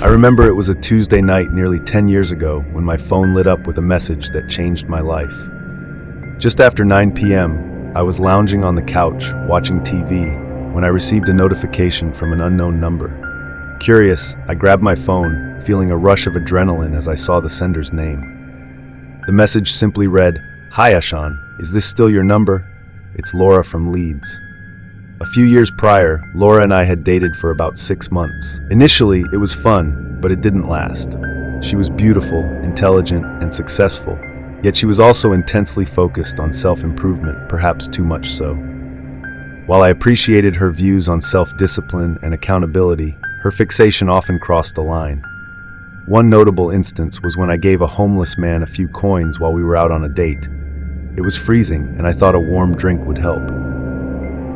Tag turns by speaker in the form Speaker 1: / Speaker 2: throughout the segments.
Speaker 1: I remember it was a Tuesday night nearly 10 years ago when my phone lit up with a message that changed my life. Just after 9 p.m., I was lounging on the couch, watching TV, when I received a notification from an unknown number. Curious, I grabbed my phone, feeling a rush of adrenaline as I saw the sender's name. The message simply read, "Hi Ashan, is this still your number? It's Laura from Leeds." A few years prior, Laura and I had dated for about 6 months. Initially, it was fun, but it didn't last. She was beautiful, intelligent, and successful, yet she was also intensely focused on self-improvement, perhaps too much so. While I appreciated her views on self-discipline and accountability, her fixation often crossed the line. One notable instance was when I gave a homeless man a few coins while we were out on a date. It was freezing, and I thought a warm drink would help.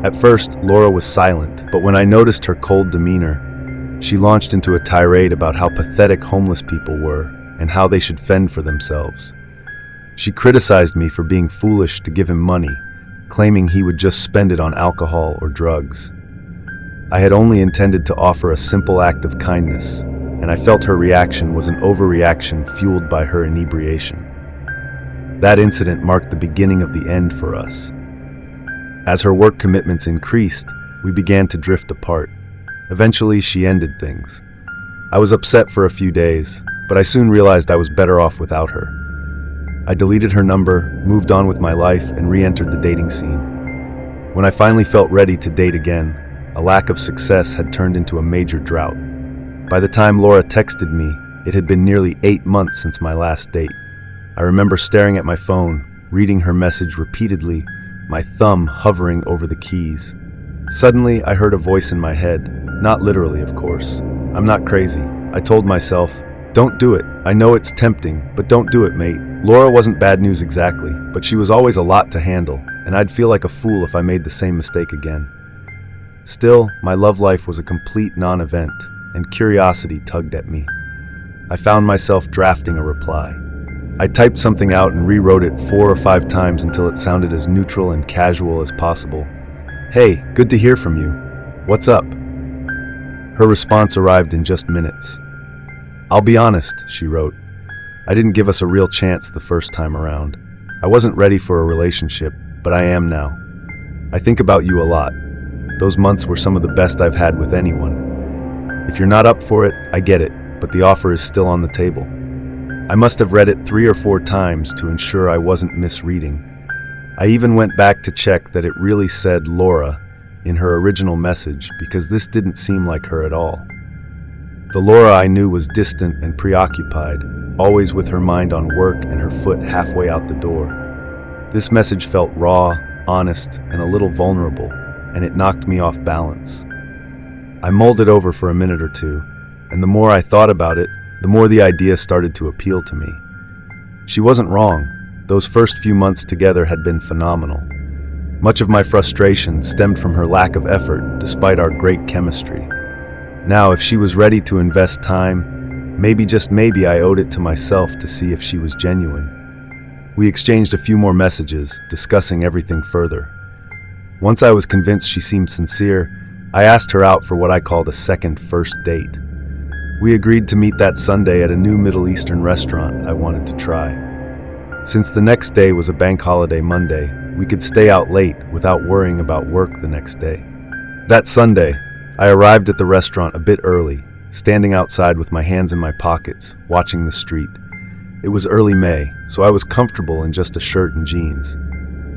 Speaker 1: At first, Laura was silent, but when I noticed her cold demeanor, she launched into a tirade about how pathetic homeless people were and how they should fend for themselves. She criticized me for being foolish to give him money, claiming he would just spend it on alcohol or drugs. I had only intended to offer a simple act of kindness, and I felt her reaction was an overreaction fueled by her inebriation. That incident marked the beginning of the end for us. As her work commitments increased, we began to drift apart. Eventually, she ended things. I was upset for a few days, but I soon realized I was better off without her. I deleted her number, moved on with my life, and re-entered the dating scene. When I finally felt ready to date again, a lack of success had turned into a major drought. By the time Laura texted me, it had been nearly 8 months since my last date. I remember staring at my phone, reading her message repeatedly, my thumb hovering over the keys. Suddenly, I heard a voice in my head, not literally, of course. "I'm not crazy," I told myself. "Don't do it. I know it's tempting, but don't do it, mate." Laura wasn't bad news exactly, but she was always a lot to handle, and I'd feel like a fool if I made the same mistake again. Still, my love life was a complete non-event, and curiosity tugged at me. I found myself drafting a reply. I typed something out and rewrote it 4 or 5 times until it sounded as neutral and casual as possible. "Hey, good to hear from you. What's up?" Her response arrived in just minutes. "I'll be honest," she wrote. "I didn't give us a real chance the first time around. I wasn't ready for a relationship, but I am now. I think about you a lot. Those months were some of the best I've had with anyone. If you're not up for it, I get it, but the offer is still on the table." I must have read it 3 or 4 times to ensure I wasn't misreading. I even went back to check that it really said Laura in her original message, because this didn't seem like her at all. The Laura I knew was distant and preoccupied, always with her mind on work and her foot halfway out the door. This message felt raw, honest, and a little vulnerable, and it knocked me off balance. I mulled it over for a minute or two, and the more I thought about it, the more the idea started to appeal to me. She wasn't wrong. Those first few months together had been phenomenal. Much of my frustration stemmed from her lack of effort, despite our great chemistry. Now, if she was ready to invest time, maybe, just maybe, I owed it to myself to see if she was genuine. We exchanged a few more messages, discussing everything further. Once I was convinced she seemed sincere, I asked her out for what I called a second first date. We agreed to meet that Sunday at a new Middle Eastern restaurant I wanted to try. Since the next day was a bank holiday Monday, we could stay out late without worrying about work the next day. That Sunday, I arrived at the restaurant a bit early, standing outside with my hands in my pockets, watching the street. It was early May, so I was comfortable in just a shirt and jeans.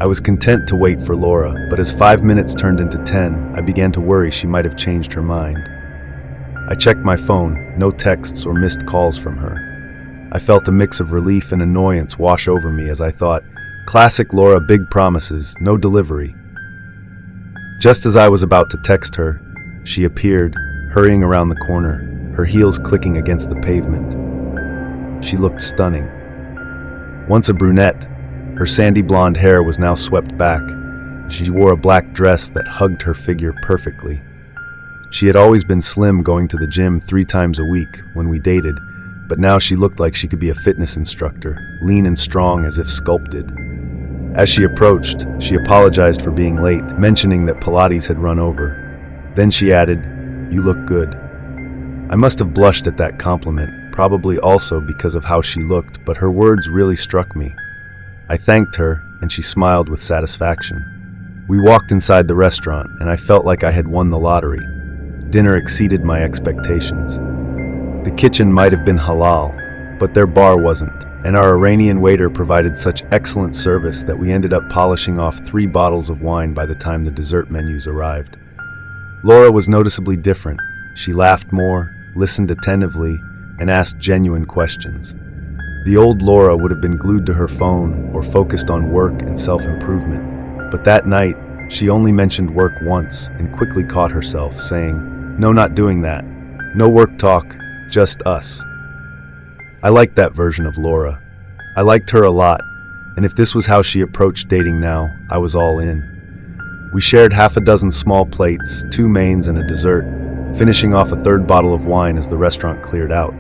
Speaker 1: I was content to wait for Laura, but as 5 minutes turned into 10, I began to worry she might have changed her mind. I checked my phone, no texts or missed calls from her. I felt a mix of relief and annoyance wash over me as I thought, classic Laura, big promises, no delivery. Just as I was about to text her, she appeared, hurrying around the corner, her heels clicking against the pavement. She looked stunning. Once a brunette, her sandy blonde hair was now swept back. She wore a black dress that hugged her figure perfectly. She had always been slim, going to the gym 3 times a week when we dated, but now she looked like she could be a fitness instructor, lean and strong as if sculpted. As she approached, she apologized for being late, mentioning that Pilates had run over. Then she added, "You look good." I must have blushed at that compliment, probably also because of how she looked, but her words really struck me. I thanked her, and she smiled with satisfaction. We walked inside the restaurant, and I felt like I had won the lottery. Dinner exceeded my expectations. The kitchen might have been halal, but their bar wasn't, and our Iranian waiter provided such excellent service that we ended up polishing off 3 bottles of wine by the time the dessert menus arrived. Laura was noticeably different. She laughed more, listened attentively, and asked genuine questions. The old Laura would have been glued to her phone or focused on work and self-improvement, but that night, she only mentioned work once and quickly caught herself, saying, "No, not doing that. No work talk, just us." I liked that version of Laura. I liked her a lot, and if this was how she approached dating now, I was all in. We shared half a dozen small plates, 2 mains and a dessert, finishing off a 3rd bottle of wine as the restaurant cleared out.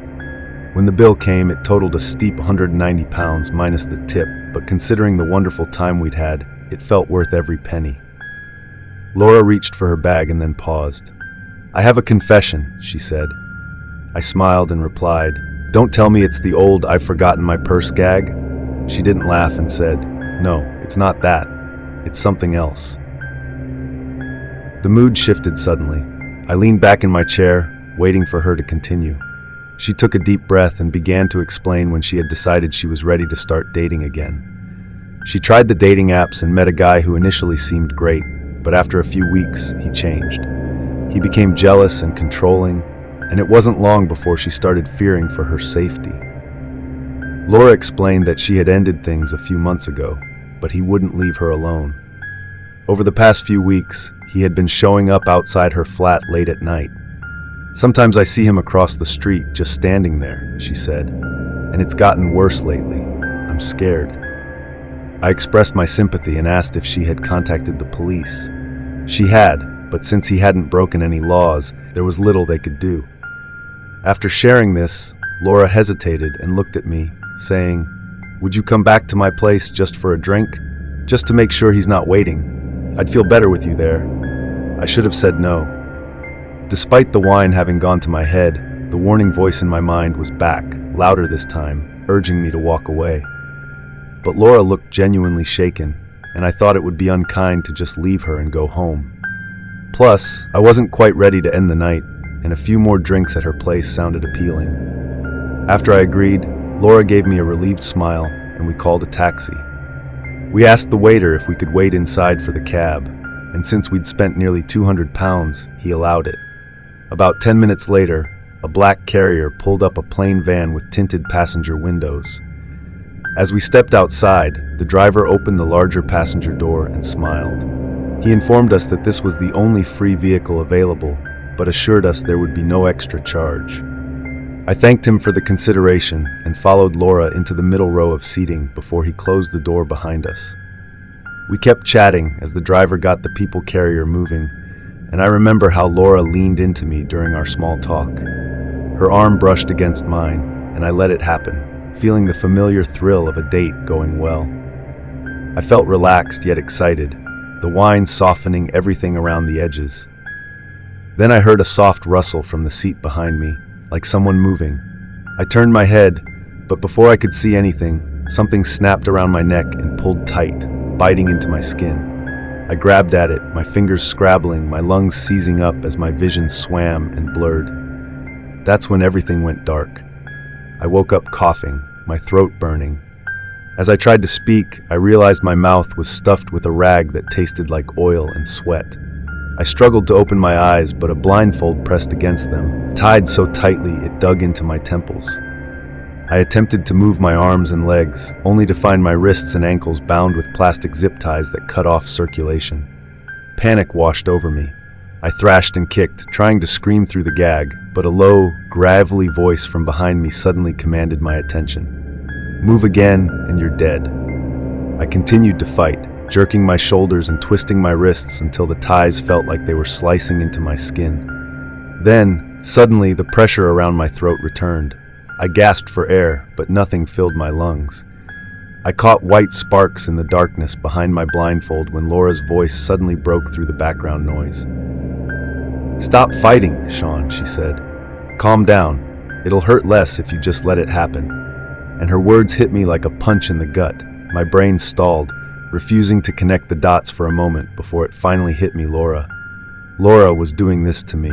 Speaker 1: When the bill came, it totaled a steep £190 minus the tip, but considering the wonderful time we'd had, it felt worth every penny. Laura reached for her bag and then paused. "I have a confession," she said. I smiled and replied, "Don't tell me it's the old 'I've forgotten my purse' gag." She didn't laugh and said, "No, it's not that. It's something else." The mood shifted suddenly. I leaned back in my chair, waiting for her to continue. She took a deep breath and began to explain when she had decided she was ready to start dating again. She tried the dating apps and met a guy who initially seemed great, but after a few weeks, he changed. He became jealous and controlling, and it wasn't long before she started fearing for her safety. Laura explained that she had ended things a few months ago, but he wouldn't leave her alone. Over the past few weeks, he had been showing up outside her flat late at night. "Sometimes I see him across the street, just standing there," she said, "and it's gotten worse lately. I'm scared." I expressed my sympathy and asked if she had contacted the police. She had, but since he hadn't broken any laws, there was little they could do. After sharing this, Laura hesitated and looked at me, saying, "Would you come back to my place just for a drink? Just to make sure he's not waiting. I'd feel better with you there." I should have said no. Despite the wine having gone to my head, the warning voice in my mind was back, louder this time, urging me to walk away. But Laura looked genuinely shaken, and I thought it would be unkind to just leave her and go home. Plus, I wasn't quite ready to end the night, and a few more drinks at her place sounded appealing. After I agreed, Laura gave me a relieved smile, and we called a taxi. We asked the waiter if we could wait inside for the cab, and since we'd spent nearly £200, he allowed it. About 10 minutes later, a black carrier pulled up a plain van with tinted passenger windows. As we stepped outside, the driver opened the larger passenger door and smiled. He informed us that this was the only free vehicle available, but assured us there would be no extra charge. I thanked him for the consideration and followed Laura into the middle row of seating before he closed the door behind us. We kept chatting as the driver got the people carrier moving, and I remember how Laura leaned into me during our small talk. Her arm brushed against mine, and I let it happen, feeling the familiar thrill of a date going well. I felt relaxed yet excited, the wine softening everything around the edges. Then I heard a soft rustle from the seat behind me, like someone moving. I turned my head, but before I could see anything, something snapped around my neck and pulled tight, biting into my skin. I grabbed at it, my fingers scrabbling, my lungs seizing up as my vision swam and blurred. That's when everything went dark. I woke up coughing, my throat burning. As I tried to speak, I realized my mouth was stuffed with a rag that tasted like oil and sweat. I struggled to open my eyes, but a blindfold pressed against them, tied so tightly it dug into my temples. I attempted to move my arms and legs, only to find my wrists and ankles bound with plastic zip ties that cut off circulation. Panic washed over me. I thrashed and kicked, trying to scream through the gag, but a low, gravelly voice from behind me suddenly commanded my attention. "Move again, and you're dead." I continued to fight, jerking my shoulders and twisting my wrists until the ties felt like they were slicing into my skin. Then, suddenly, the pressure around my throat returned. I gasped for air, but nothing filled my lungs. I caught white sparks in the darkness behind my blindfold when Laura's voice suddenly broke through the background noise. "Stop fighting, Sean," she said. "Calm down. It'll hurt less if you just let it happen." And her words hit me like a punch in the gut. My brain stalled, refusing to connect the dots for a moment before it finally hit me. Laura. Laura was doing this to me.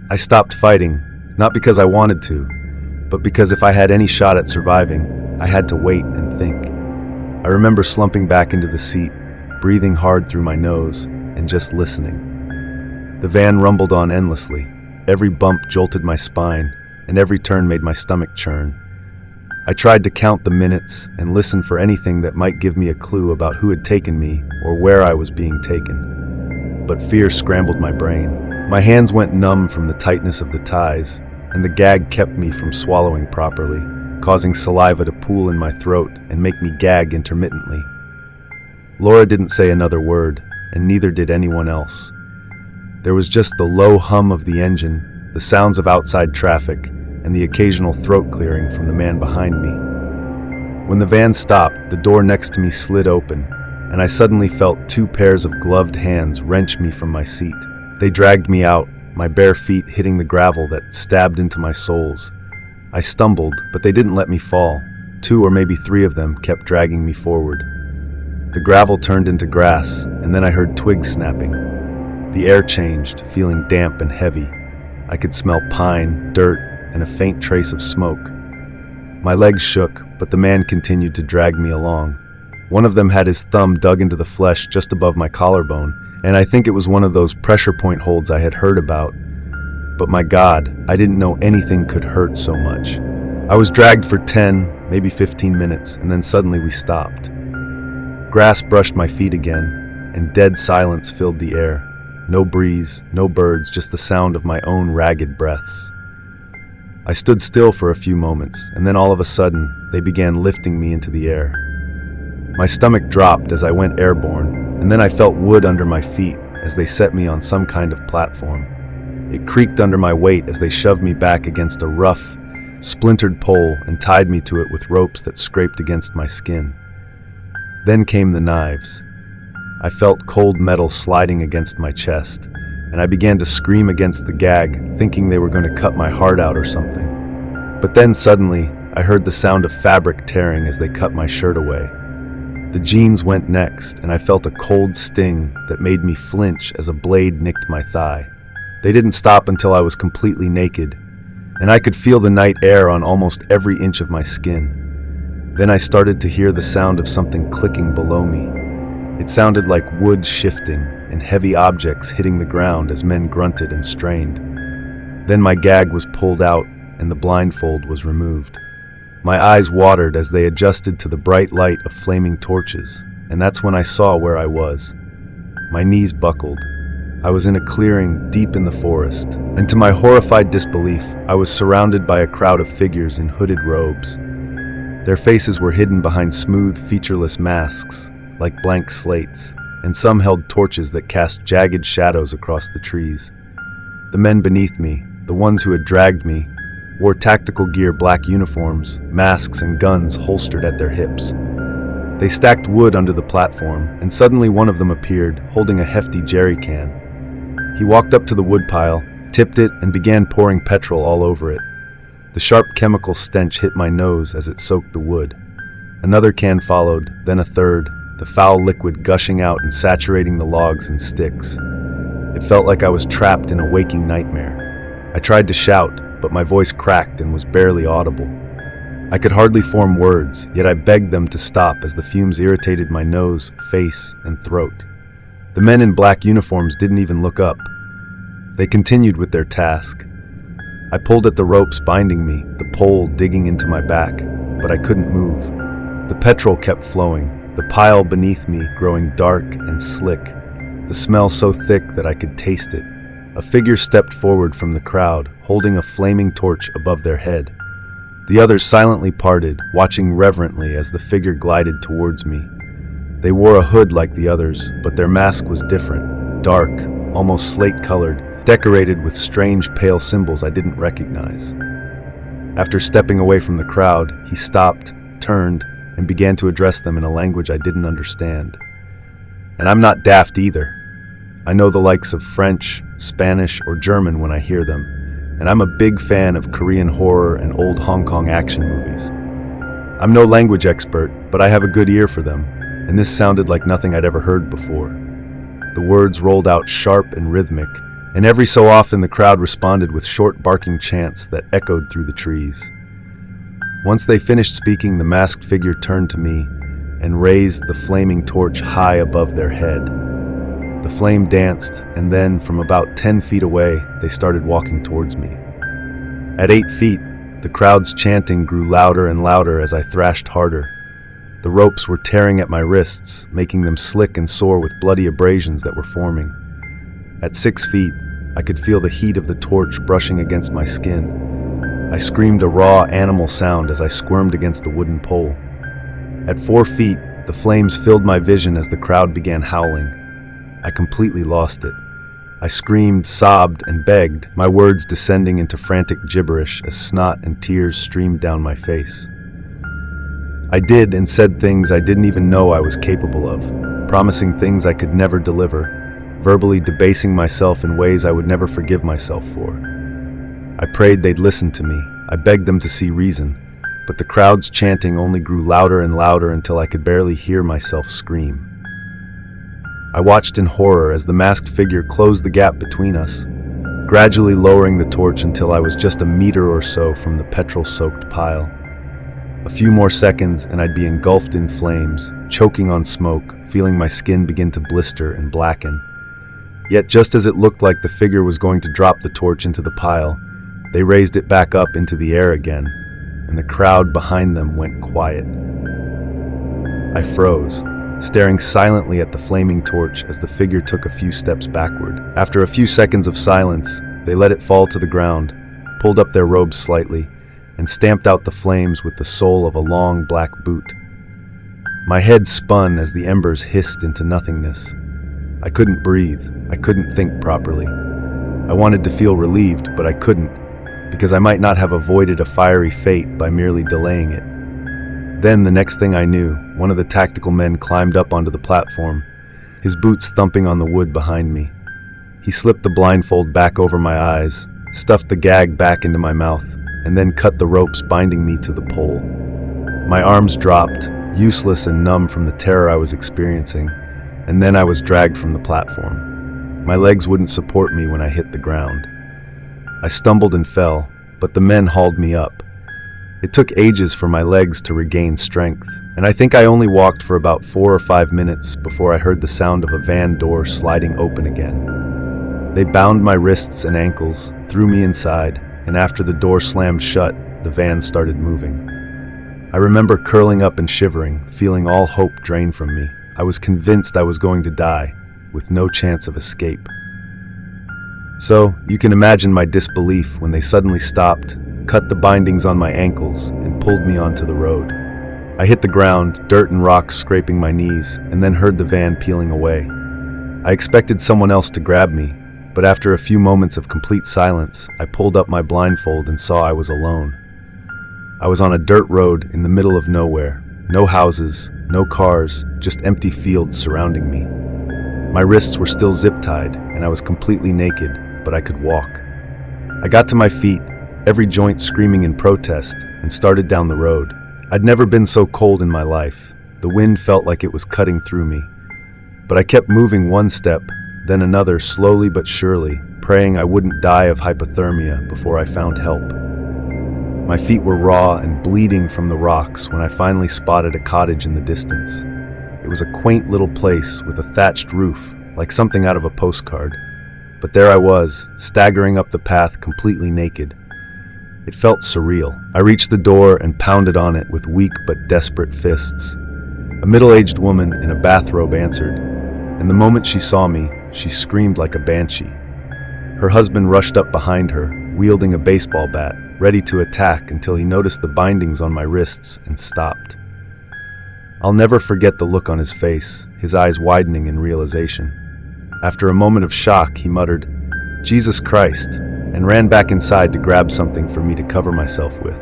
Speaker 1: I stopped fighting, not because I wanted to, but because if I had any shot at surviving, I had to wait and think. I remember slumping back into the seat, breathing hard through my nose, and just listening. The van rumbled on endlessly. Every bump jolted my spine, and every turn made my stomach churn. I tried to count the minutes and listen for anything that might give me a clue about who had taken me or where I was being taken. But fear scrambled my brain. My hands went numb from the tightness of the ties, and the gag kept me from swallowing properly, causing saliva to pool in my throat and make me gag intermittently. Laura didn't say another word, and neither did anyone else. There was just the low hum of the engine, the sounds of outside traffic, and the occasional throat clearing from the man behind me. When the van stopped, the door next to me slid open, and I suddenly felt two pairs of gloved hands wrench me from my seat. They dragged me out, my bare feet hitting the gravel that stabbed into my soles. I stumbled, but they didn't let me fall. 2 or maybe 3 of them kept dragging me forward. The gravel turned into grass, and then I heard twigs snapping. The air changed, feeling damp and heavy. I could smell pine, dirt, and a faint trace of smoke. My legs shook, but the man continued to drag me along. One of them had his thumb dug into the flesh just above my collarbone, and I think it was one of those pressure point holds I had heard about. But my God, I didn't know anything could hurt so much. I was dragged for 10, maybe 15 minutes, and then suddenly we stopped. Grass brushed my feet again, and dead silence filled the air. No breeze, no birds, just the sound of my own ragged breaths. I stood still for a few moments, and then all of a sudden, they began lifting me into the air. My stomach dropped as I went airborne, and then I felt wood under my feet as they set me on some kind of platform. It creaked under my weight as they shoved me back against a rough, splintered pole and tied me to it with ropes that scraped against my skin. Then came the knives. I felt cold metal sliding against my chest, and I began to scream against the gag, thinking they were going to cut my heart out or something. But then suddenly, I heard the sound of fabric tearing as they cut my shirt away. The jeans went next, and I felt a cold sting that made me flinch as a blade nicked my thigh. They didn't stop until I was completely naked, and I could feel the night air on almost every inch of my skin. Then I started to hear the sound of something clicking below me. It sounded like wood shifting and heavy objects hitting the ground as men grunted and strained. Then my gag was pulled out and the blindfold was removed. My eyes watered as they adjusted to the bright light of flaming torches, and that's when I saw where I was. My knees buckled. I was in a clearing deep in the forest, and to my horrified disbelief, I was surrounded by a crowd of figures in hooded robes. Their faces were hidden behind smooth, featureless masks, like blank slates, and some held torches that cast jagged shadows across the trees. The men beneath me, the ones who had dragged me, wore tactical gear, black uniforms, masks and guns holstered at their hips. They stacked wood under the platform, and suddenly one of them appeared, holding a hefty jerry can. He walked up to the woodpile, tipped it, and began pouring petrol all over it. The sharp chemical stench hit my nose as it soaked the wood. Another can followed, then a third, the foul liquid gushing out and saturating the logs and sticks. It felt like I was trapped in a waking nightmare. I tried to shout, but my voice cracked and was barely audible. I could hardly form words, yet I begged them to stop as the fumes irritated my nose, face, and throat. The men in black uniforms didn't even look up. They continued with their task. I pulled at the ropes binding me, the pole digging into my back, but I couldn't move. The petrol kept flowing, the pile beneath me growing dark and slick, the smell so thick that I could taste it. A figure stepped forward from the crowd, holding a flaming torch above their head. The others silently parted, watching reverently as the figure glided towards me. They wore a hood like the others, but their mask was different, dark, almost slate-colored, decorated with strange pale symbols I didn't recognize. After stepping away from the crowd, he stopped, turned, and began to address them in a language I didn't understand. And I'm not daft either. I know the likes of French, Spanish, or German when I hear them, and I'm a big fan of Korean horror and old Hong Kong action movies. I'm no language expert, but I have a good ear for them, and this sounded like nothing I'd ever heard before. The words rolled out sharp and rhythmic, and every so often the crowd responded with short barking chants that echoed through the trees. Once they finished speaking, the masked figure turned to me and raised the flaming torch high above their head. The flame danced, and then, from about 10 feet away, they started walking towards me. At 8 feet, the crowd's chanting grew louder and louder as I thrashed harder. The ropes were tearing at my wrists, making them slick and sore with bloody abrasions that were forming. At 6 feet, I could feel the heat of the torch brushing against my skin. I screamed a raw animal sound as I squirmed against the wooden pole. At 4 feet, the flames filled my vision as the crowd began howling. I completely lost it. I screamed, sobbed, and begged, my words descending into frantic gibberish as snot and tears streamed down my face. I did and said things I didn't even know I was capable of, promising things I could never deliver, verbally debasing myself in ways I would never forgive myself for. I prayed they'd listen to me. I begged them to see reason, but the crowd's chanting only grew louder and louder until I could barely hear myself scream. I watched in horror as the masked figure closed the gap between us, gradually lowering the torch until I was just a meter or so from the petrol-soaked pile. A few more seconds and I'd be engulfed in flames, choking on smoke, feeling my skin begin to blister and blacken. Yet just as it looked like the figure was going to drop the torch into the pile, they raised it back up into the air again, and the crowd behind them went quiet. I froze, staring silently at the flaming torch as the figure took a few steps backward. After a few seconds of silence, they let it fall to the ground, pulled up their robes slightly, and stamped out the flames with the sole of a long black boot. My head spun as the embers hissed into nothingness. I couldn't breathe. I couldn't think properly. I wanted to feel relieved, but I couldn't, because I might not have avoided a fiery fate by merely delaying it. Then, the next thing I knew, one of the tactical men climbed up onto the platform, his boots thumping on the wood behind me. He slipped the blindfold back over my eyes, stuffed the gag back into my mouth, and then cut the ropes binding me to the pole. My arms dropped, useless and numb from the terror I was experiencing, and then I was dragged from the platform. My legs wouldn't support me when I hit the ground. I stumbled and fell, but the men hauled me up. It took ages for my legs to regain strength, and I think I only walked for about 4 or 5 minutes before I heard the sound of a van door sliding open again. They bound my wrists and ankles, threw me inside, and after the door slammed shut, the van started moving. I remember curling up and shivering, feeling all hope drain from me. I was convinced I was going to die, with no chance of escape. So, you can imagine my disbelief when they suddenly stopped, cut the bindings on my ankles, and pulled me onto the road. I hit the ground, dirt and rocks scraping my knees, and then heard the van peeling away. I expected someone else to grab me, but after a few moments of complete silence, I pulled up my blindfold and saw I was alone. I was on a dirt road in the middle of nowhere. No houses, no cars, just empty fields surrounding me. My wrists were still zip-tied, and I was completely naked, but I could walk. I got to my feet, every joint screaming in protest, and started down the road. I'd never been so cold in my life. The wind felt like it was cutting through me. But I kept moving one step, then another, slowly but surely, praying I wouldn't die of hypothermia before I found help. My feet were raw and bleeding from the rocks when I finally spotted a cottage in the distance. It was a quaint little place with a thatched roof, like something out of a postcard. But there I was, staggering up the path completely naked. It felt surreal. I reached the door and pounded on it with weak but desperate fists. A middle-aged woman in a bathrobe answered, and the moment she saw me, she screamed like a banshee. Her husband rushed up behind her, wielding a baseball bat, ready to attack until he noticed the bindings on my wrists and stopped. I'll never forget the look on his face, his eyes widening in realization. After a moment of shock, he muttered, "Jesus Christ," and ran back inside to grab something for me to cover myself with.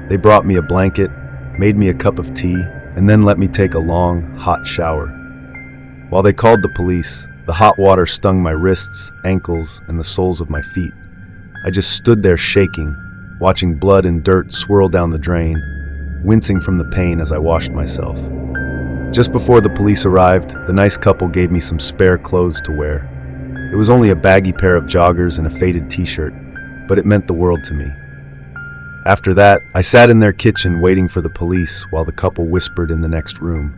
Speaker 1: They brought me a blanket, made me a cup of tea, and then let me take a long, hot shower. While they called the police, the hot water stung my wrists, ankles, and the soles of my feet. I just stood there shaking, watching blood and dirt swirl down the drain, wincing from the pain as I washed myself. Just before the police arrived, the nice couple gave me some spare clothes to wear. It was only a baggy pair of joggers and a faded t-shirt, but it meant the world to me. After that, I sat in their kitchen waiting for the police while the couple whispered in the next room.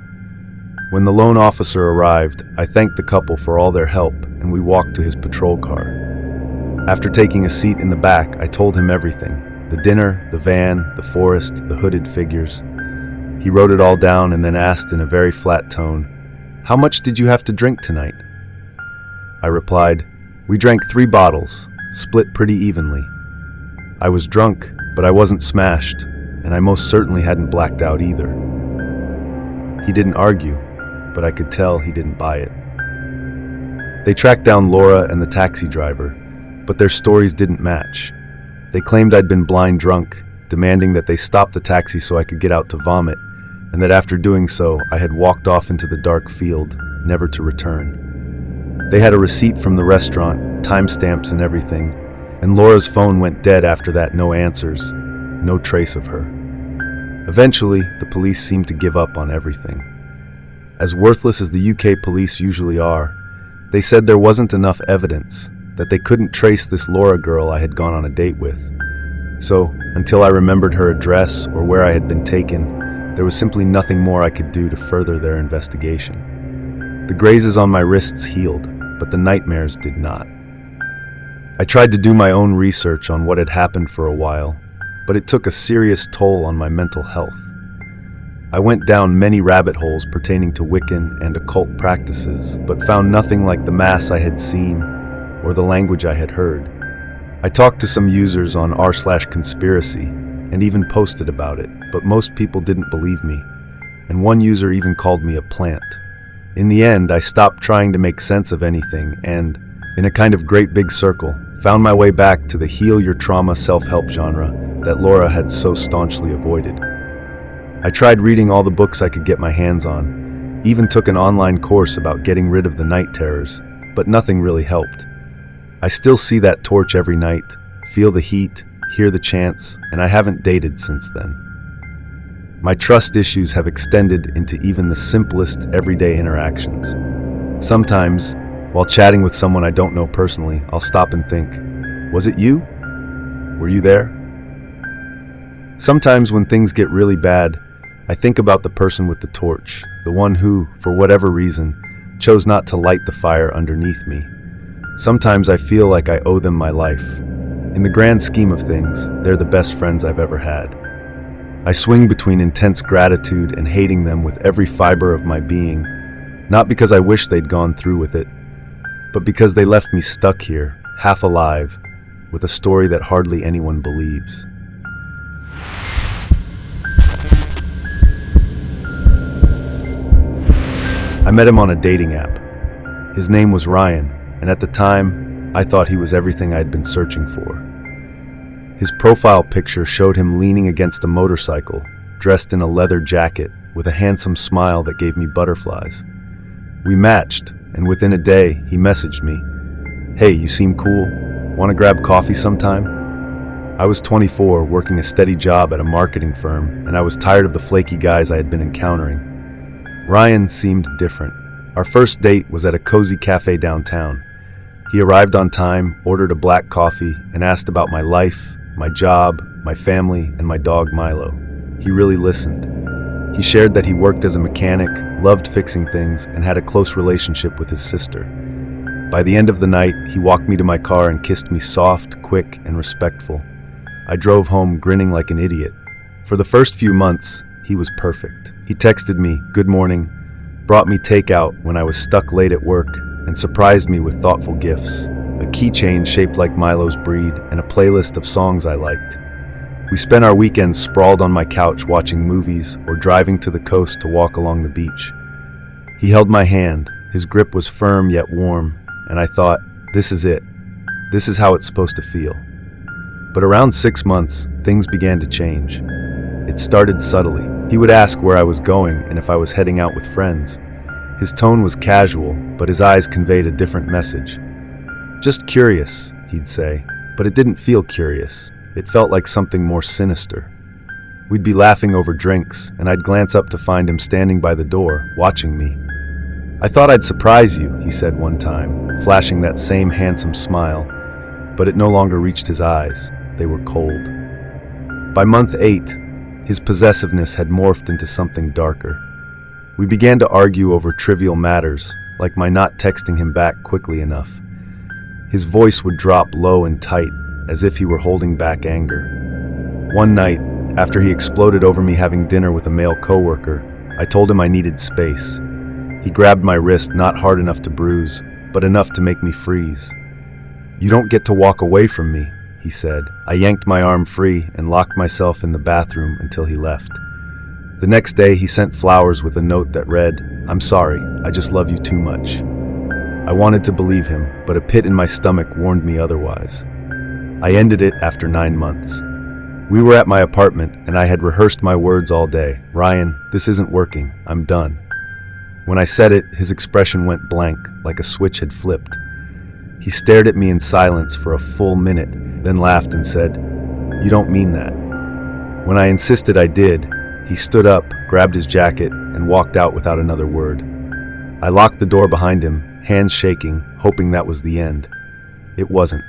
Speaker 1: When the lone officer arrived, I thanked the couple for all their help and we walked to his patrol car. After taking a seat in the back, I told him everything. The dinner, the van, the forest, the hooded figures. He wrote it all down and then asked in a very flat tone, "How much did you have to drink tonight?" I replied, "We drank 3 bottles, split pretty evenly." I was drunk, but I wasn't smashed, and I most certainly hadn't blacked out either. He didn't argue, but I could tell he didn't buy it. They tracked down Laura and the taxi driver, but their stories didn't match. They claimed I'd been blind drunk, demanding that they stop the taxi so I could get out to vomit, and that after doing so, I had walked off into the dark field, never to return. They had a receipt from the restaurant, timestamps and everything, and Laura's phone went dead after that. No answers, no trace of her. Eventually, the police seemed to give up on everything. As worthless as the UK police usually are, they said there wasn't enough evidence, that they couldn't trace this Laura girl I had gone on a date with. So, until I remembered her address or where I had been taken, there was simply nothing more I could do to further their investigation. The grazes on my wrists healed, but the nightmares did not. I tried to do my own research on what had happened for a while, but it took a serious toll on my mental health. I went down many rabbit holes pertaining to Wiccan and occult practices, but found nothing like the mass I had seen or the language I had heard. I talked to some users on r/conspiracy and even posted about it, but most people didn't believe me, and one user even called me a plant. In the end, I stopped trying to make sense of anything and, in a kind of great big circle, found my way back to the heal your trauma self-help genre that Laura had so staunchly avoided. I tried reading all the books I could get my hands on, even took an online course about getting rid of the night terrors, but nothing really helped. I still see that torch every night, feel the heat, hear the chants, and I haven't dated since then. My trust issues have extended into even the simplest everyday interactions. Sometimes, while chatting with someone I don't know personally, I'll stop and think, was it you? Were you there? Sometimes when things get really bad, I think about the person with the torch, the one who, for whatever reason, chose not to light the fire underneath me. Sometimes I feel like I owe them my life. In the grand scheme of things, they're the best friends I've ever had. I swing between intense gratitude and hating them with every fiber of my being, not because I wish they'd gone through with it, but because they left me stuck here, half alive, with a story that hardly anyone believes. I met him on a dating app. His name was Ryan, and at the time, I thought he was everything I'd been searching for. His profile picture showed him leaning against a motorcycle, dressed in a leather jacket, with a handsome smile that gave me butterflies. We matched, and within a day, he messaged me, "Hey, you seem cool. Want to grab coffee sometime?" I was 24, working a steady job at a marketing firm, and I was tired of the flaky guys I had been encountering. Ryan seemed different. Our first date was at a cozy cafe downtown. He arrived on time, ordered a black coffee, and asked about my life, my job, my family, and my dog Milo. He really listened. He shared that he worked as a mechanic, loved fixing things, and had a close relationship with his sister. By the end of the night, he walked me to my car and kissed me soft, quick, and respectful. I drove home grinning like an idiot. For the first few months, he was perfect. He texted me, "Good morning," brought me takeout when I was stuck late at work, and surprised me with thoughtful gifts, a keychain shaped like Milo's breed, and a playlist of songs I liked. We spent our weekends sprawled on my couch watching movies or driving to the coast to walk along the beach. He held my hand. His grip was firm yet warm, and I thought, this is it. This is how it's supposed to feel. But around 6 months, things began to change. It started subtly. He would ask where I was going and if I was heading out with friends. His tone was casual, but his eyes conveyed a different message. "Just curious," he'd say. But it didn't feel curious. It felt like something more sinister. We'd be laughing over drinks, and I'd glance up to find him standing by the door, watching me. "I thought I'd surprise you," he said one time, flashing that same handsome smile, but it no longer reached his eyes. They were cold. By month 8, his possessiveness had morphed into something darker. We began to argue over trivial matters, like my not texting him back quickly enough. His voice would drop low and tight, as if he were holding back anger. One night, after he exploded over me having dinner with a male coworker, I told him I needed space. He grabbed my wrist, not hard enough to bruise, but enough to make me freeze. "You don't get to walk away from me," he said. I yanked my arm free and locked myself in the bathroom until he left. The next day, he sent flowers with a note that read, "I'm sorry, I just love you too much." I wanted to believe him, but a pit in my stomach warned me otherwise. I ended it after 9 months. We were at my apartment, and I had rehearsed my words all day. "Ryan, this isn't working. I'm done." When I said it, his expression went blank, like a switch had flipped. He stared at me in silence for a full minute, then laughed and said, "You don't mean that." When I insisted I did, he stood up, grabbed his jacket, and walked out without another word. I locked the door behind him, hands shaking, hoping that was the end. It wasn't.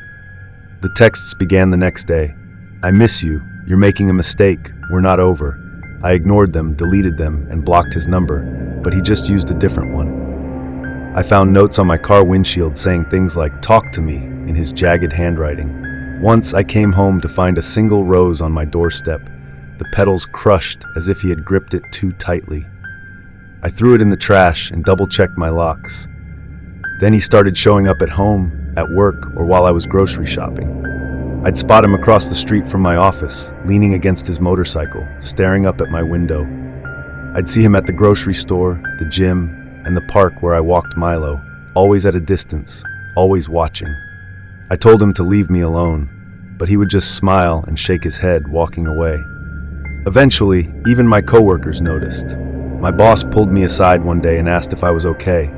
Speaker 1: The texts began the next day. "I miss you. You're making a mistake. We're not over." I ignored them, deleted them, and blocked his number, but he just used a different one. I found notes on my car windshield saying things like, "Talk to me," in his jagged handwriting. Once I came home to find a single rose on my doorstep, the petals crushed as if he had gripped it too tightly. I threw it in the trash and double-checked my locks. Then he started showing up at home, at work, or while I was grocery shopping. I'd spot him across the street from my office, leaning against his motorcycle, staring up at my window. I'd see him at the grocery store, the gym, and the park where I walked Milo, always at a distance, always watching. I told him to leave me alone, but he would just smile and shake his head, walking away. Eventually, even my coworkers noticed. My boss pulled me aside one day and asked if I was okay.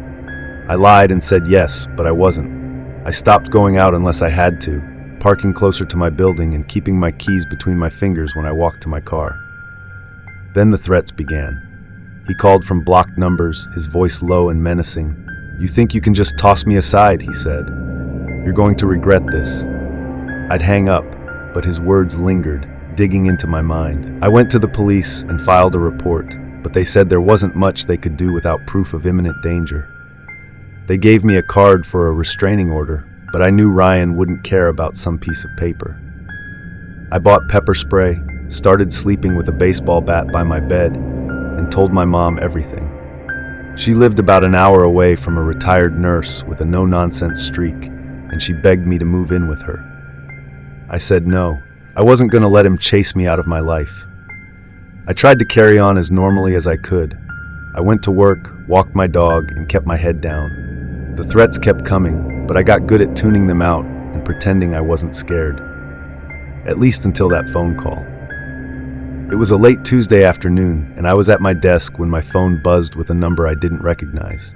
Speaker 1: I lied and said yes, but I wasn't. I stopped going out unless I had to, parking closer to my building and keeping my keys between my fingers when I walked to my car. Then the threats began. He called from blocked numbers, his voice low and menacing. "You think you can just toss me aside," he said. "You're going to regret this." I'd hang up, but his words lingered, digging into my mind. I went to the police and filed a report, but they said there wasn't much they could do without proof of imminent danger. They gave me a card for a restraining order, but I knew Ryan wouldn't care about some piece of paper. I bought pepper spray, started sleeping with a baseball bat by my bed, and told my mom everything. She lived about an hour away from a retired nurse with a no-nonsense streak, and she begged me to move in with her. I said no. I wasn't going to let him chase me out of my life. I tried to carry on as normally as I could. I went to work, walked my dog, and kept my head down. The threats kept coming, but I got good at tuning them out and pretending I wasn't scared. At least until that phone call. It was a late Tuesday afternoon, and I was at my desk when my phone buzzed with a number I didn't recognize.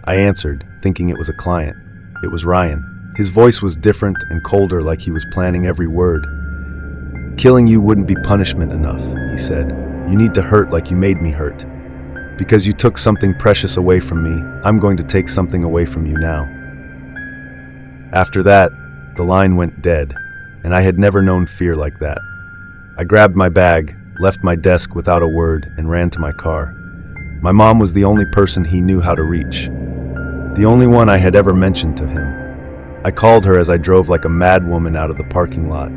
Speaker 1: I answered, thinking it was a client. It was Ryan. His voice was different and colder, like he was planning every word. "Killing you wouldn't be punishment enough," he said. "You need to hurt like you made me hurt. Because you took something precious away from me, I'm going to take something away from you now." After that, the line went dead, and I had never known fear like that. I grabbed my bag, left my desk without a word, and ran to my car. My mom was the only person he knew how to reach. The only one I had ever mentioned to him. I called her as I drove like a mad woman out of the parking lot.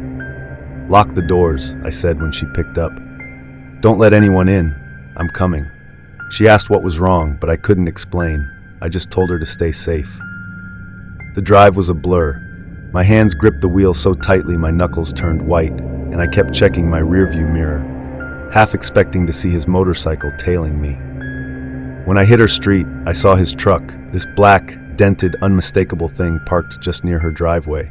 Speaker 1: "Lock the doors," I said when she picked up. "Don't let anyone in. I'm coming." She asked what was wrong, but I couldn't explain. I just told her to stay safe. The drive was a blur. My hands gripped the wheel so tightly my knuckles turned white, and I kept checking my rearview mirror, half expecting to see his motorcycle tailing me. When I hit her street, I saw his truck, this black, dented, unmistakable thing parked just near her driveway.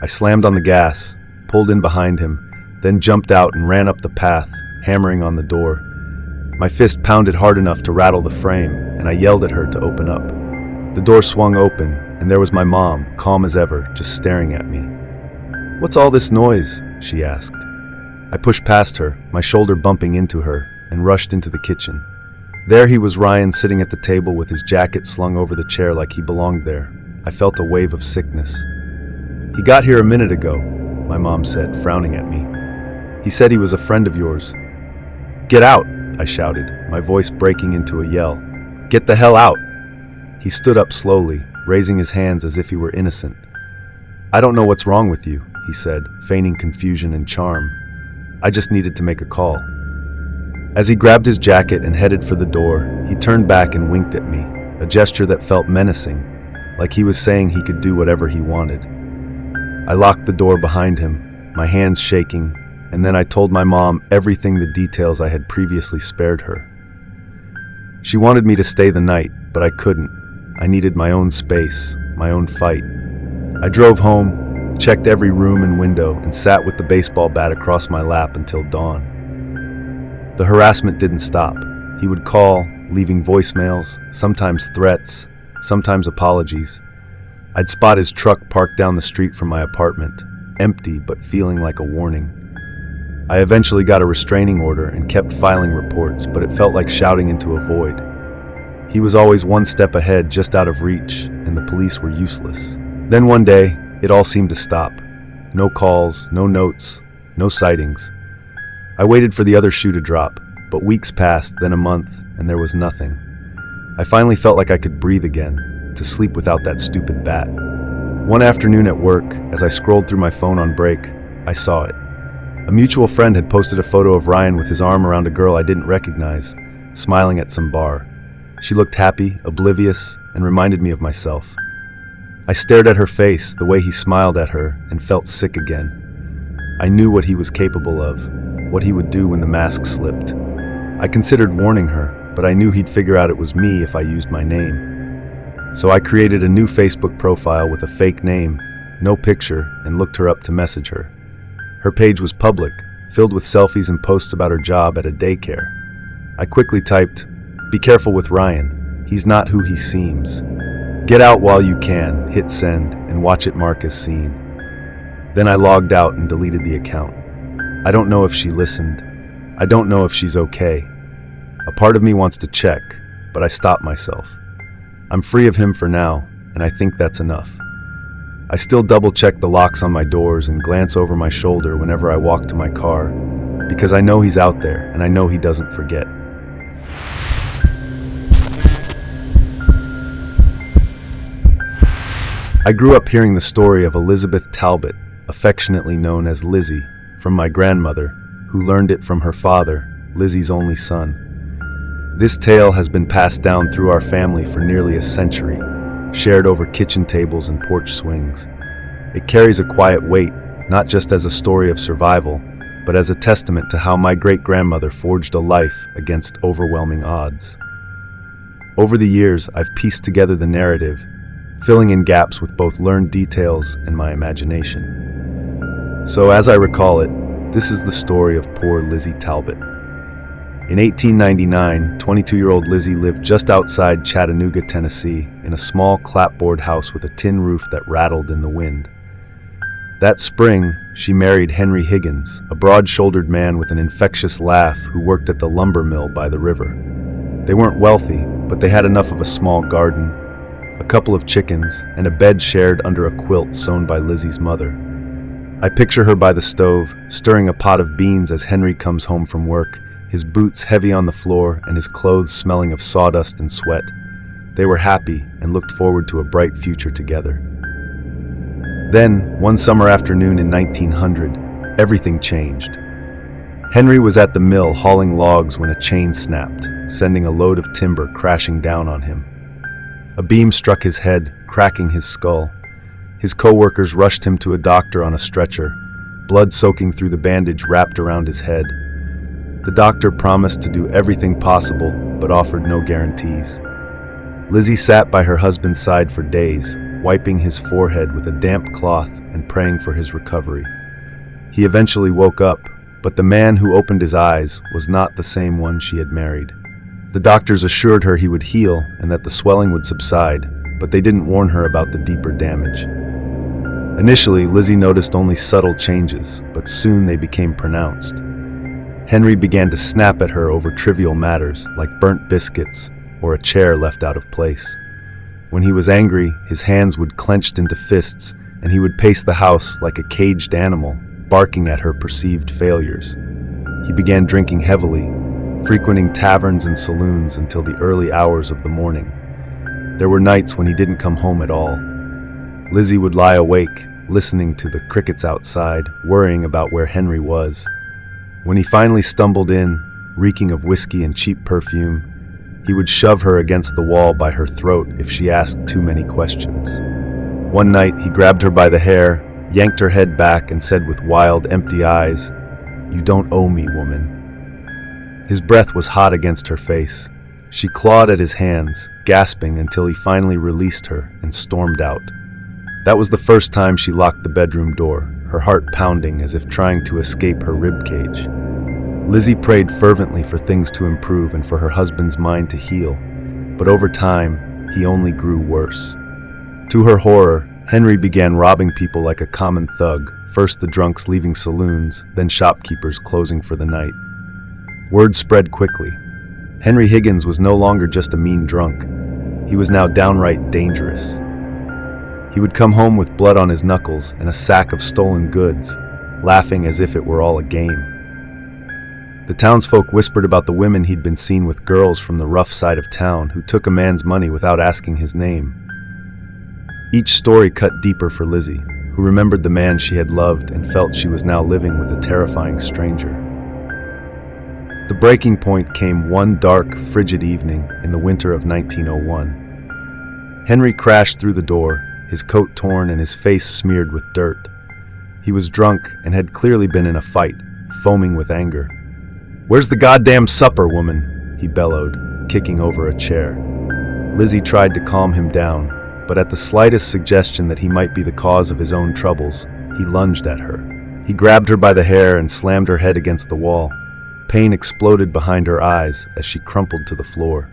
Speaker 1: I slammed on the gas, pulled in behind him, then jumped out and ran up the path, hammering on the door. My fist pounded hard enough to rattle the frame, and I yelled at her to open up. The door swung open, and there was my mom, calm as ever, just staring at me. "What's all this noise?" she asked. I pushed past her, my shoulder bumping into her, and rushed into the kitchen. There he was, Ryan, sitting at the table with his jacket slung over the chair like he belonged there. I felt a wave of sickness. "He got here a minute ago," my mom said, frowning at me. "He said he was a friend of yours." "Get out!" I shouted, my voice breaking into a yell. "Get the hell out!" He stood up slowly, raising his hands as if he were innocent. "I don't know what's wrong with you," he said, feigning confusion and charm. "I just needed to make a call." As he grabbed his jacket and headed for the door, he turned back and winked at me, a gesture that felt menacing, like he was saying he could do whatever he wanted. I locked the door behind him, my hands shaking, and then I told my mom everything, the details I had previously spared her. She wanted me to stay the night, but I couldn't. I needed my own space, my own fight. I drove home, checked every room and window, and sat with the baseball bat across my lap until dawn. The harassment didn't stop. He would call, leaving voicemails, sometimes threats, sometimes apologies. I'd spot his truck parked down the street from my apartment, empty but feeling like a warning. I eventually got a restraining order and kept filing reports, but it felt like shouting into a void. He was always one step ahead, just out of reach, and the police were useless. Then one day, it all seemed to stop. No calls, no notes, no sightings. I waited for the other shoe to drop, but weeks passed, then a month, and there was nothing. I finally felt like I could breathe again, to sleep without that stupid bat. One afternoon at work, as I scrolled through my phone on break, I saw it. A mutual friend had posted a photo of Ryan with his arm around a girl I didn't recognize, smiling at some bar. She looked happy, oblivious, and reminded me of myself. I stared at her face, the way he smiled at her, and felt sick again. I knew what he was capable of, what he would do when the mask slipped. I considered warning her, but I knew he'd figure out it was me if I used my name. So I created a new Facebook profile with a fake name, no picture, and looked her up to message her. Her page was public, filled with selfies and posts about her job at a daycare. I quickly typed, "Be careful with Ryan. He's not who he seems. Get out while you can, hit send, and watch it mark as seen." Then I logged out and deleted the account. I don't know if she listened. I don't know if she's okay. A part of me wants to check, but I stopped myself. I'm free of him for now, and I think that's enough. I still double-check the locks on my doors and glance over my shoulder whenever I walk to my car, because I know he's out there and I know he doesn't forget. I grew up hearing the story of Elizabeth Talbot, affectionately known as Lizzie, from my grandmother, who learned it from her father, Lizzie's only son. This tale has been passed down through our family for nearly a century, shared over kitchen tables and porch swings. It carries a quiet weight, not just as a story of survival, but as a testament to how my great-grandmother forged a life against overwhelming odds. Over the years, I've pieced together the narrative, filling in gaps with both learned details and my imagination. So as I recall it, this is the story of poor Lizzie Talbot. In 1899, 22-year-old Lizzie lived just outside Chattanooga, Tennessee, in a small clapboard house with a tin roof that rattled in the wind. That spring, she married Henry Higgins, a broad-shouldered man with an infectious laugh who worked at the lumber mill by the river. They weren't wealthy, but they had enough of a small garden, a couple of chickens, and a bed shared under a quilt sewn by Lizzie's mother. I picture her by the stove, stirring a pot of beans as Henry comes home from work, his boots heavy on the floor and his clothes smelling of sawdust and sweat. They were happy and looked forward to a bright future together. Then, one summer afternoon in 1900, everything changed. Henry was at the mill hauling logs when a chain snapped, sending a load of timber crashing down on him. A beam struck his head, cracking his skull. His co-workers rushed him to a doctor on a stretcher, blood soaking through the bandage wrapped around his head. The doctor promised to do everything possible, but offered no guarantees. Lizzie sat by her husband's side for days, wiping his forehead with a damp cloth and praying for his recovery. He eventually woke up, but the man who opened his eyes was not the same one she had married. The doctors assured her he would heal and that the swelling would subside, but they didn't warn her about the deeper damage. Initially, Lizzie noticed only subtle changes, but soon they became pronounced. Henry began to snap at her over trivial matters, like burnt biscuits or a chair left out of place. When he was angry, his hands would clench into fists, and he would pace the house like a caged animal, barking at her perceived failures. He began drinking heavily, frequenting taverns and saloons until the early hours of the morning. There were nights when he didn't come home at all. Lizzie would lie awake, listening to the crickets outside, worrying about where Henry was. When he finally stumbled in, reeking of whiskey and cheap perfume, he would shove her against the wall by her throat if she asked too many questions. One night, he grabbed her by the hair, yanked her head back, and said with wild, empty eyes, "You don't owe me, woman." His breath was hot against her face. She clawed at his hands, gasping until he finally released her and stormed out. That was the first time she locked the bedroom door, her heart pounding as if trying to escape her ribcage. Lizzie prayed fervently for things to improve and for her husband's mind to heal, but over time, he only grew worse. To her horror, Henry began robbing people like a common thug, first the drunks leaving saloons, then shopkeepers closing for the night. Word spread quickly. Henry Higgins was no longer just a mean drunk. He was now downright dangerous. He would come home with blood on his knuckles and a sack of stolen goods, laughing as if it were all a game. The townsfolk whispered about the women he'd been seen with girls from the rough side of town who took a man's money without asking his name. Each story cut deeper for Lizzie, who remembered the man she had loved and felt she was now living with a terrifying stranger. The breaking point came one dark, frigid evening in the winter of 1901. Henry crashed through the door, his coat torn and his face smeared with dirt. He was drunk and had clearly been in a fight, foaming with anger. "Where's the goddamn supper, woman?" he bellowed, kicking over a chair. Lizzie tried to calm him down, but at the slightest suggestion that he might be the cause of his own troubles, he lunged at her. He grabbed her by the hair and slammed her head against the wall. Pain exploded behind her eyes as she crumpled to the floor.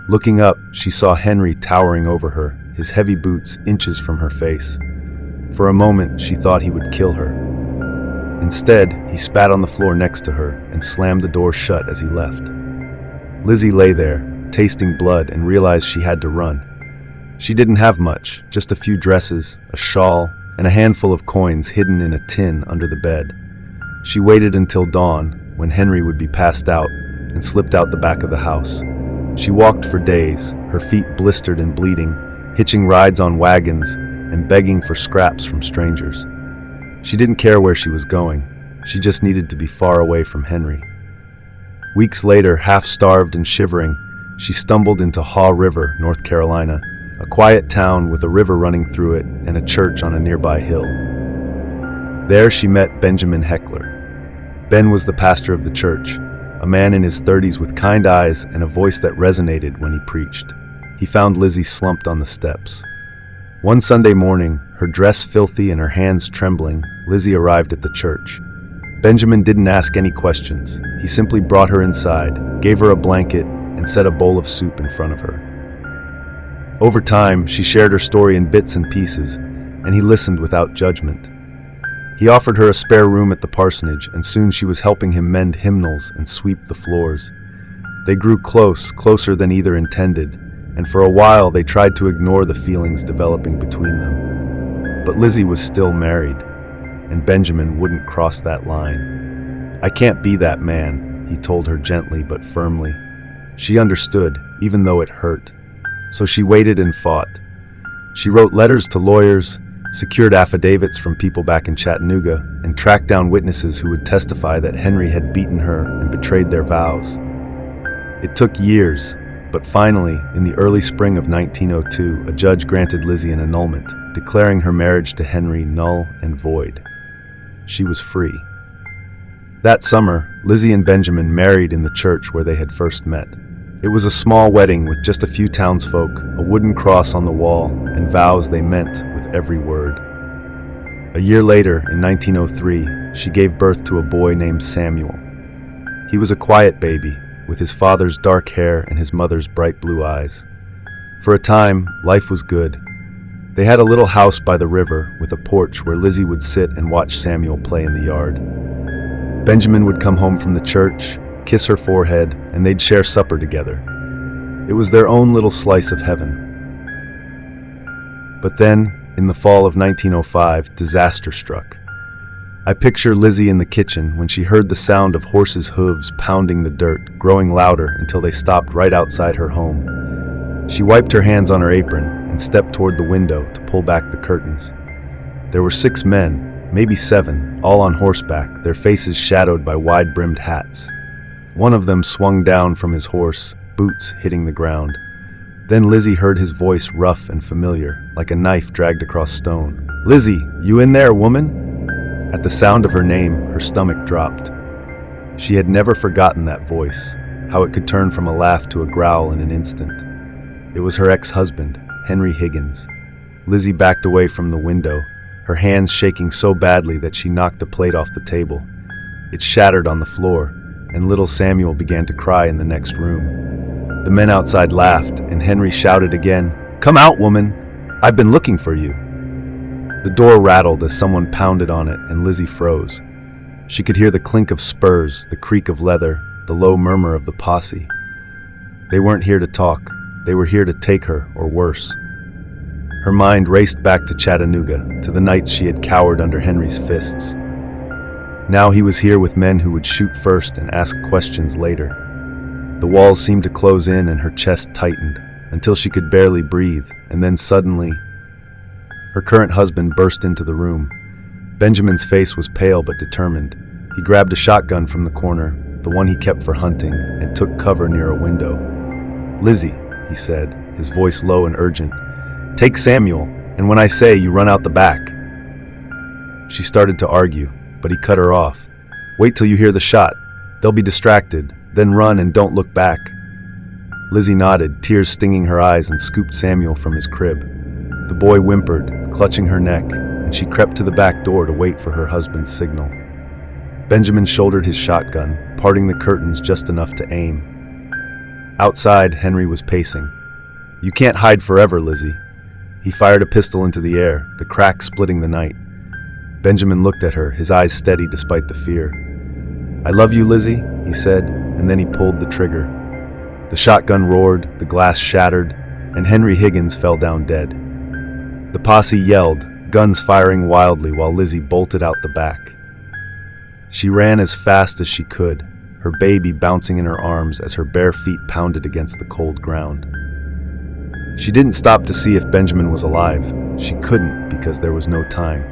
Speaker 1: Looking up, she saw Henry towering over her, his heavy boots inches from her face. For a moment, she thought he would kill her. Instead, he spat on the floor next to her and slammed the door shut as he left. Lizzie lay there, tasting blood, and realized she had to run. She didn't have much, just a few dresses, a shawl, and a handful of coins hidden in a tin under the bed. She waited until dawn, when Henry would be passed out, and slipped out the back of the house. She walked for days, her feet blistered and bleeding, hitching rides on wagons and begging for scraps from strangers. She didn't care where she was going. She just needed to be far away from Henry. Weeks later, half-starved and shivering, she stumbled into Haw River, North Carolina, a quiet town with a river running through it and a church on a nearby hill. There she met Benjamin Heckler. Ben was the pastor of the church, a man in his 30s with kind eyes and a voice that resonated when he preached. He found Lizzie slumped on the steps. One Sunday morning, her dress filthy and her hands trembling, Lizzie arrived at the church. Benjamin didn't ask any questions. He simply brought her inside, gave her a blanket, and set a bowl of soup in front of her. Over time, she shared her story in bits and pieces, and he listened without judgment. He offered her a spare room at the parsonage, and soon she was helping him mend hymnals and sweep the floors. They grew close, closer than either intended, and for a while they tried to ignore the feelings developing between them. But Lizzie was still married, and Benjamin wouldn't cross that line. "I can't be that man," he told her gently but firmly. She understood, even though it hurt. So she waited and fought. She wrote letters to lawyers, secured affidavits from people back in Chattanooga, and tracked down witnesses who would testify that Henry had beaten her and betrayed their vows. It took years, but finally, in the early spring of 1902, a judge granted Lizzie an annulment, declaring her marriage to Henry null and void. She was free. That summer, Lizzie and Benjamin married in the church where they had first met. It was a small wedding with just a few townsfolk, a wooden cross on the wall, and vows they meant with every word. A year later, in 1903, she gave birth to a boy named Samuel. He was a quiet baby, with his father's dark hair and his mother's bright blue eyes. For a time, life was good. They had a little house by the river with a porch where Lizzie would sit and watch Samuel play in the yard. Benjamin would come home from the church, kiss her forehead, and they'd share supper together. It was their own little slice of heaven. But then, in the fall of 1905, disaster struck. I picture Lizzie in the kitchen when she heard the sound of horses' hooves pounding the dirt, growing louder until they stopped right outside her home. She wiped her hands on her apron and stepped toward the window to pull back the curtains. There were 6 men, maybe 7, all on horseback, their faces shadowed by wide-brimmed hats. One of them swung down from his horse, boots hitting the ground. Then Lizzie heard his voice rough and familiar, like a knife dragged across stone. "Lizzie, you in there, woman?" At the sound of her name, her stomach dropped. She had never forgotten that voice, how it could turn from a laugh to a growl in an instant. It was her ex-husband, Henry Higgins. Lizzie backed away from the window, her hands shaking so badly that she knocked a plate off the table. It shattered on the floor, and little Samuel began to cry in the next room. The men outside laughed, and Henry shouted again, "Come out, woman! I've been looking for you." The door rattled as someone pounded on it, and Lizzie froze. She could hear the clink of spurs, the creak of leather, the low murmur of the posse. They weren't here to talk. They were here to take her, or worse. Her mind raced back to Chattanooga, to the nights she had cowered under Henry's fists. Now he was here with men who would shoot first and ask questions later. The walls seemed to close in and her chest tightened, until she could barely breathe, and then suddenly, her current husband burst into the room. Benjamin's face was pale but determined. He grabbed a shotgun from the corner, the one he kept for hunting, and took cover near a window. "Lizzie," he said, his voice low and urgent, "take Samuel, and when I say, you run out the back." She started to argue, but he cut her off. "Wait till you hear the shot. They'll be distracted. Then run and don't look back." Lizzie nodded, tears stinging her eyes, and scooped Samuel from his crib. The boy whimpered, clutching her neck, and she crept to the back door to wait for her husband's signal. Benjamin shouldered his shotgun, parting the curtains just enough to aim. Outside, Henry was pacing. "You can't hide forever, Lizzie." He fired a pistol into the air, the crack splitting the night. Benjamin looked at her, his eyes steady despite the fear. "I love you, Lizzie," he said, and then he pulled the trigger. The shotgun roared, the glass shattered, and Henry Higgins fell down dead. The posse yelled, guns firing wildly while Lizzie bolted out the back. She ran as fast as she could, her baby bouncing in her arms as her bare feet pounded against the cold ground. She didn't stop to see if Benjamin was alive. She couldn't because there was no time.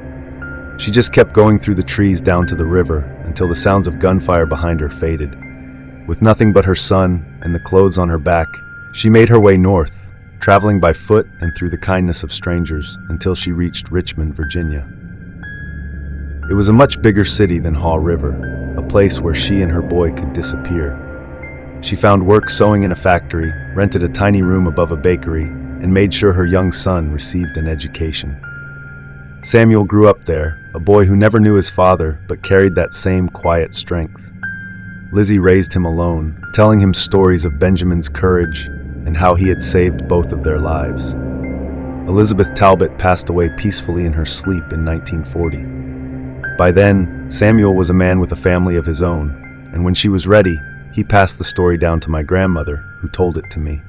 Speaker 1: She just kept going through the trees down to the river until the sounds of gunfire behind her faded. With nothing but her son and the clothes on her back, she made her way north, traveling by foot and through the kindness of strangers until she reached Richmond, Virginia. It was a much bigger city than Haw River, a place where she and her boy could disappear. She found work sewing in a factory, rented a tiny room above a bakery, and made sure her young son received an education. Samuel grew up there, a boy who never knew his father but carried that same quiet strength. Lizzie raised him alone, telling him stories of Benjamin's courage and how he had saved both of their lives. Elizabeth Talbot passed away peacefully in her sleep in 1940. By then, Samuel was a man with a family of his own, and when she was ready, he passed the story down to my grandmother, who told it to me.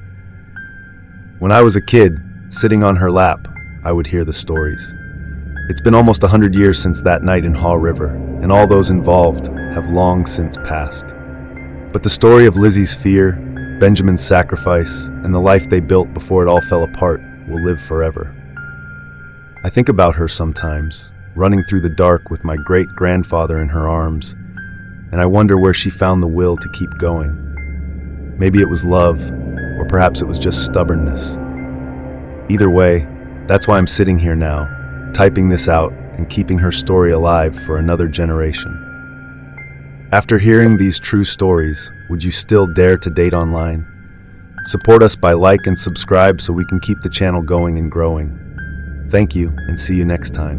Speaker 1: When I was a kid, sitting on her lap, I would hear the stories. It's been almost 100 years since that night in Haw River, and all those involved have long since passed. But the story of Lizzie's fear, Benjamin's sacrifice, and the life they built before it all fell apart will live forever. I think about her sometimes, running through the dark with my great-grandfather in her arms, and I wonder where she found the will to keep going. Maybe it was love, or perhaps it was just stubbornness. Either way, that's why I'm sitting here now, typing this out and keeping her story alive for another generation. After hearing these true stories, would you still dare to date online? Support us by like and subscribe so we can keep the channel going and growing. Thank you, and see you next time.